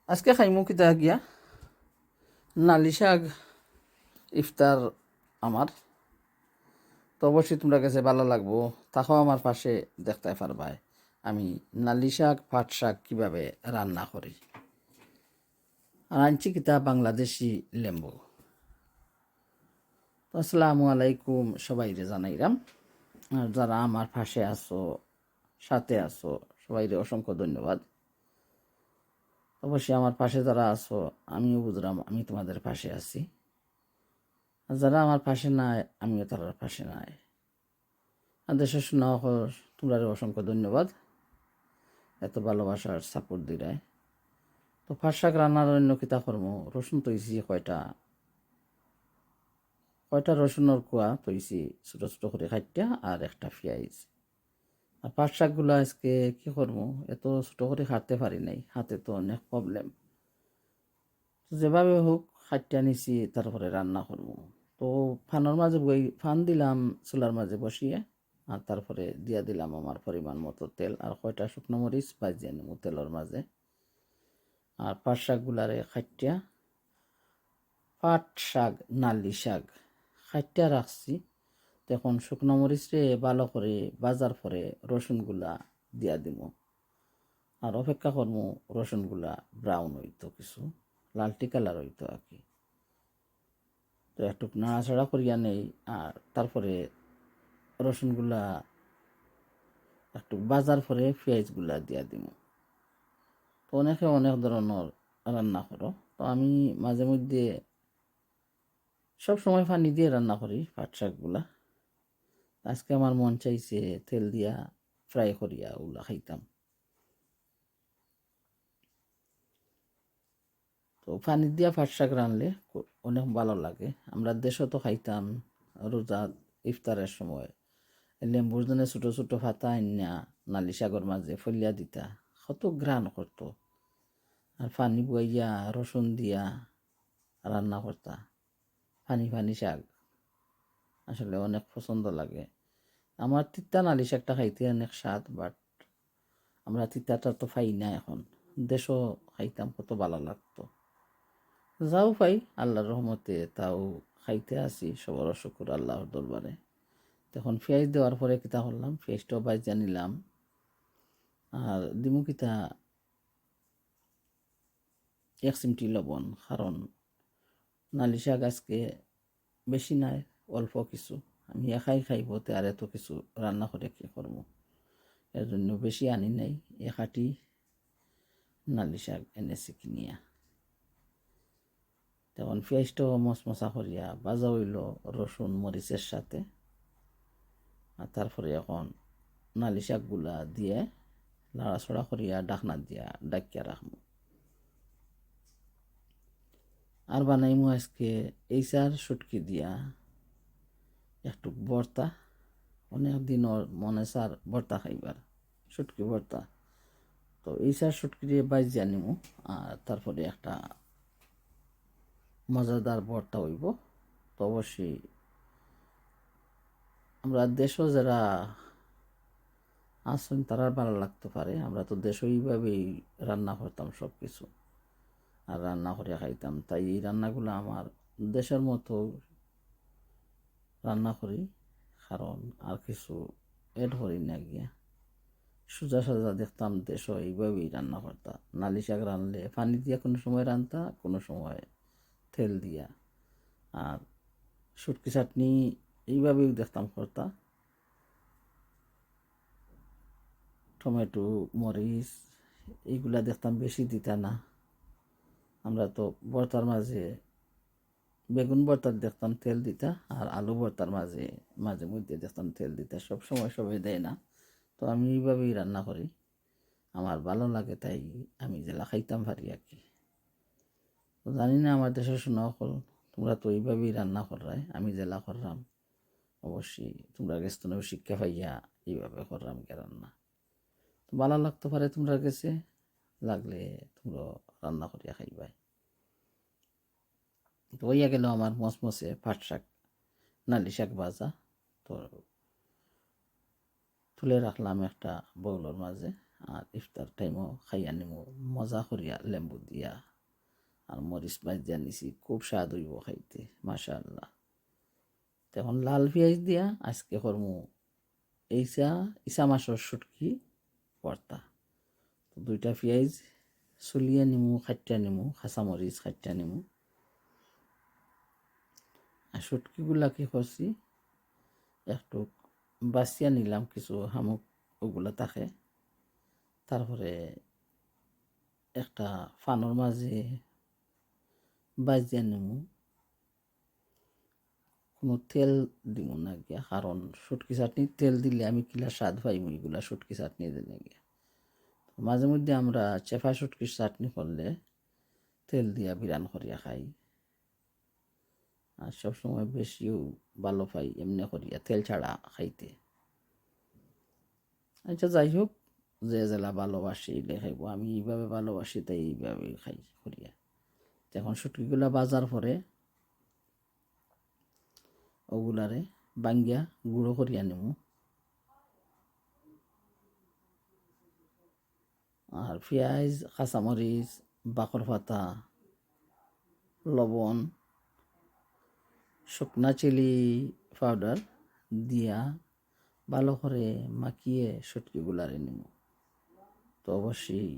আজকে খাইমু কিতা গিয়া নালি শাক ইফতার আমার। তো অবশ্যই তোমরা কাছে ভালো লাগবো, তাকেও আমার পাশে দেখতে পারবাই আমি নালি শাক পাট শাক কীভাবে রান্না করি। আর আনছি কিতা বাংলাদেশি লেম্বু। তো আসসালামু আলাইকুম সবাইরে জানাইলাম। আর যারা আমার পাশে আছো সাথে আছো সবাইরে অসংখ্য ধন্যবাদ। অবশ্যই আমার পাশে যারা আছো আমিও বুঝলাম আমি তোমাদের পাশে আছি, আর যারা আমার পাশে নাই আমিও তার পাশে নাই। আর দেশের শোনা তোমরা অসংখ্য ধন্যবাদ এত ভালোবাসার সাপোর্ট দিরায়। তো পাট শাক রান্নার অন্য কিতা কর্ম রসুন তৈছি কয়টা রসুনের কুয়া তৈছি ছোটো ছোটো করে খাইটা আর একটা পেঁয়াজ। আর পাট শাকগুলো আজকে কি করবো এত ছোটো করে কাটতে পারি নাই, হাতে তো অনেক প্রবলেম। তো যেভাবে হোক খাইটা নিছি তারপরে রান্না করবো। তো ফানের মাঝে ফান দিলাম চুলার মাঝে বসিয়ে, আর তারপরে দিয়া দিলাম আমার পরিমাণ মতো তেল আর কয়টা শুকনো মরিচ ভাজিয়ে নেব তেলের মাঝে। আর পাট শাকগুলারে খাইটিয়া পাট শাক নালি শাক খাইটিয়া রাখছি। তখন শুকনো মরিচে ভালো করে বাজার পরে রসুনগুলা দিয়া দিব, আর অপেক্ষা করবো রসুনগুলা ব্রাউন হইতো, কিছু লালটি কালার হইতো আর কি। তো একটু নাড়াচাড়া করিয়া নেই, আর তারপরে রসুনগুলা একটু বাজার পরে পেঁয়াজগুলা দিয়া দিব। তো অনেকে অনেক ধরনের রান্না করো, তো আমি মাঝে মধ্যে সব সময় পানি দিয়ে রান্না করি পাট শাকগুলা। আজকে আমার মন চাইছে তেল দিয়া ফ্রাই করিয়া ওগুলা খাইতাম। তো পানি দিয়া পাট শাক রানলে অনেক ভালো লাগে। আমরা দেশও তো খাইতাম রোজা ইফতারের সময় লেম্বুর জন্য ছোটো ছোটো ফাতা আইনা নালি শাকের মাঝে ফলিয়া দিতা, কত ঘ্রাণ করতো। আর পানি বইয়া রসুন দিয়া রান্না করতা পানি পানি শাক, আসলে অনেক পছন্দ লাগে আমার। তিতা নালি শাকটা খাইতে অনেক স্বাদ, বাট আমরা তিতাটা তো পাই না এখন। দেশও খাইতাম কত ভালো লাগতো। যাও পাই আল্লাহর রহমতে, তাও খাইতে আসি সবার শুকুর আল্লাহর দরবারে। তখন পেঁয়াজ দেওয়ার পরে কিতা করলাম, পেঁয়াজটাও বাইজা নিলাম। আর দিমু কিতা 1 চিমটি লবণ, কারণ নালি শাক আজকে বেশি নাই, অল্প কিছু। আমি একাই খাইবতে আর এত কিছু রান্না করে কি করবো, এর জন্য বেশি আনি নাই। একাটি নালি শাক এনেছি কিনিয়া। তখন পেঁয়াজটাও মশমশা করিয়া ভাজা হইল রসুন মরিচের সাথে। আর তারপরে এখন নালি শাকগুলা দিয়ে লাড়াছড়া করিয়া ডাকনা দিয়া ডাকিয়া রাখবো। আর বানাইমু আজকে এইসার শুটকি দিয়া একটু ভর্তা। অনেক দিনের মনে সার ভর্তা খাইবার, শুটকি ভর্তা। তো এইসার শুটকি দিয়ে বাইজিয়া নিমু, আর তারপরে একটা মজাদার ভর্তা হইব। তো অবশ্যই আমরা দেশও যারা আসুন তারা ভালো লাগতে পারে। আমরা তো দেশও এইভাবেই রান্না করতাম সব কিছু, আর রান্না করে খাইতাম। তাই এই রান্নাগুলো আমার দেশের মতো রান্না করি, কারণ আর কিছু এড করি না গিয়া। সোজা সাজা দেখতাম দেশও এইভাবেই রান্না করতাম। নালি শাক রানলে পানি দিয়া কোনো সময় রান্তা, কোনো সময় তেল দিয়া। আর শুটকি চাটনি এইভাবেই দেখতাম করতা, টমেটো মরিচ এইগুলা দেখতাম বেশি দিতা না। আমরা তো ভর্তার মাঝে বেগুন ভর্তার দেখতাম তেল দিতা, আর আলু ভর্তার মাঝে মাঝে মধ্যে দেখতাম তেল দিতা। সব সময় সবাই দেয় না, তো আমি এইভাবেই রান্না করি, আমার ভালো লাগে, তাই আমি জেলা খাইতাম পারি আর কি। তো জানি না আমার দেশের শোনা হল তোমরা তো এইভাবেই রান্না করাই, আমি জেলা করলাম। অবশ্যই তোমরা গেছ তো শিক্ষা পাইয়া এইভাবে করলাম কে রান্না। তো ভালো লাগতে পারে তোমরা গেছে, লাগলে তোমরা রান্না করিয়া খাইবাই। তো হইয়া গেল আমার মচমচে পাট শাক নালি শাক ভাজা। তো তুলে রাখলাম একটা বউলের মাঝে। আর ইফতার টাইমও খাইয়া নিমু মজা করিয়া লেম্বু দিয়া আর মরিচ ভাজিয়া নিছি, খুব স্বাদ হইব খাইতে মাশাআল্লাহ। তখন লাল পেঁয়াজ দিয়া আজকে করমু ইসা মাছের শুটকি ভর্তা। তো 2টা পেঁয়াজ চুলিয়ে নিমু, খাইটা নিমু, কাঁচামরিচ খাইটা নিমু। আর শুটকিগুলা কি করছি একটু বাছিয়া নিলাম, কিছু শামুক ওগুলা থাকে। তারপরে একটা ফানোর মাঝে বাজিয়া নিমু, কোনো তেল দিব না গিয়া, কারণ শুটকি চাটনি তেল দিলে আমি কিলা স্বাদ পাইমু, এগুলা শুটকি চাটনি দিলে গিয়া। মাঝে মধ্যে আমরা চেপা শুটকির চাটনি করলে তেল দিয়া বিরান করিয়া খাই, আর সবসময় বেশিও ভালো পাই এমনি করিয়া তেল ছাড়া খাইতে। আচ্ছা যাই হোক, যে জেলা ভালোবাসি এলে খাইব, আমি এইভাবে ভালোবাসি তাই এইভাবে খাই করিয়া। এখন শুটকিগুলা বাজার পরে ওগুলারে বাঙ্গিয়া গুঁড়ো করিয়া নেমু। আর পেঁয়াজ, কাঁচামরিচ, বাকর পাতা, লবণ, শুকনা চিলি পাউডার দিয়া ভালো করে মাখিয়ে শুটকিগুলারে নেমু। তো অবশ্যই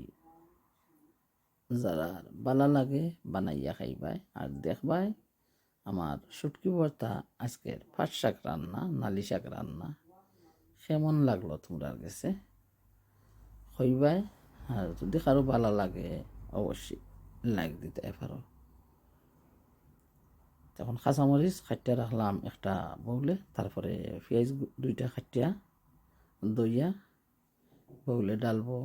যারা ভালো লাগে বানাইয়া খাইবাই আর দেখবাই আমার শুটকি ভর্তা আজকের পাট শাক রান্না, নালি শাক রান্না কেমন লাগলো তোমরা কাছে হইবাই। আর যদি কারো ভালো লাগে অবশ্যই লাইক দিতে পারো। তখন কাঁচামরিচ খাটিয়া রাখলাম একটা বউলে, তারপরে পেঁয়াজ 2টা খাটিয়া দইয়া বউলে ডালবো।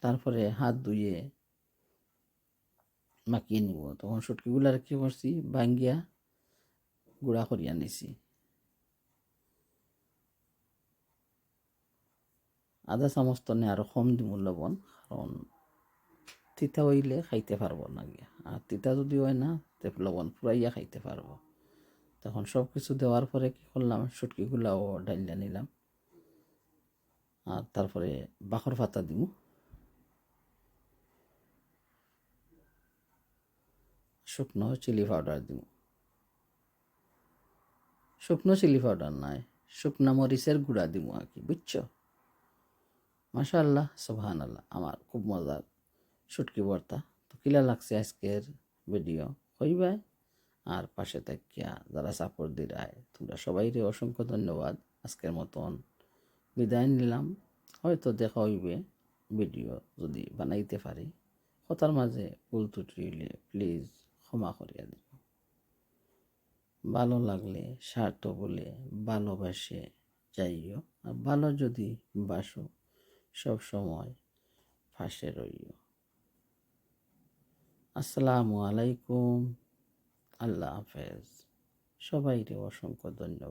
তারপরে হাত ধুয়ে মাখিয়ে নিব। তখন শুটকিগুলার কি করছি বাঙ্গিয়া গুঁড়া করিয়া নিছি। আধা চামচ তনে আরও কম দিব লবণ, কারণ তিতা হইলে খাইতে পারবো না গিয়া, আর তিতা যদি হয় না তে লবণ পুরাইয়া খাইতে পারবো। তখন সব কিছু দেওয়ার পরে কি করলাম শুটকিগুলাও ডাইলিয়া নিলাম, আর তারপরে বাকর পাতা দিব, শুকনো চিলি পাউডার দিব, শুকনো চিলি পাউডার নাই, শুকনা মরিচের গুঁড়া দিব আর কি, বুঝছো। মাশাআল্লাহ সুবহানাল্লাহ, আমার খুব মজার শুটকি ভর্তা। তো কিলা লাগছে আজকের ভিডিও হইবাই, আর পাশে থাকিয়া যারা সাপোর্ট দিরায় তোমরা সবাইরে অসংখ্য ধন্যবাদ। আজকের মতন বিদায় নিলাম, হয়তো দেখা হইবে ভিডিও যদি বানাইতে পারি। কথার মাঝে ভুল ত্রুটি হইলে প্লিজ ক্ষমা করিয়া দিও। ভালো লাগলে স্বার্থ বলে ভালোবাসে যাইও, আর ভালো যদি বাসো সব সময় পাশে রইও। আসসালামু আলাইকুম, আল্লাহ হাফেজ, সবাইকে অসংখ্য ধন্যবাদ।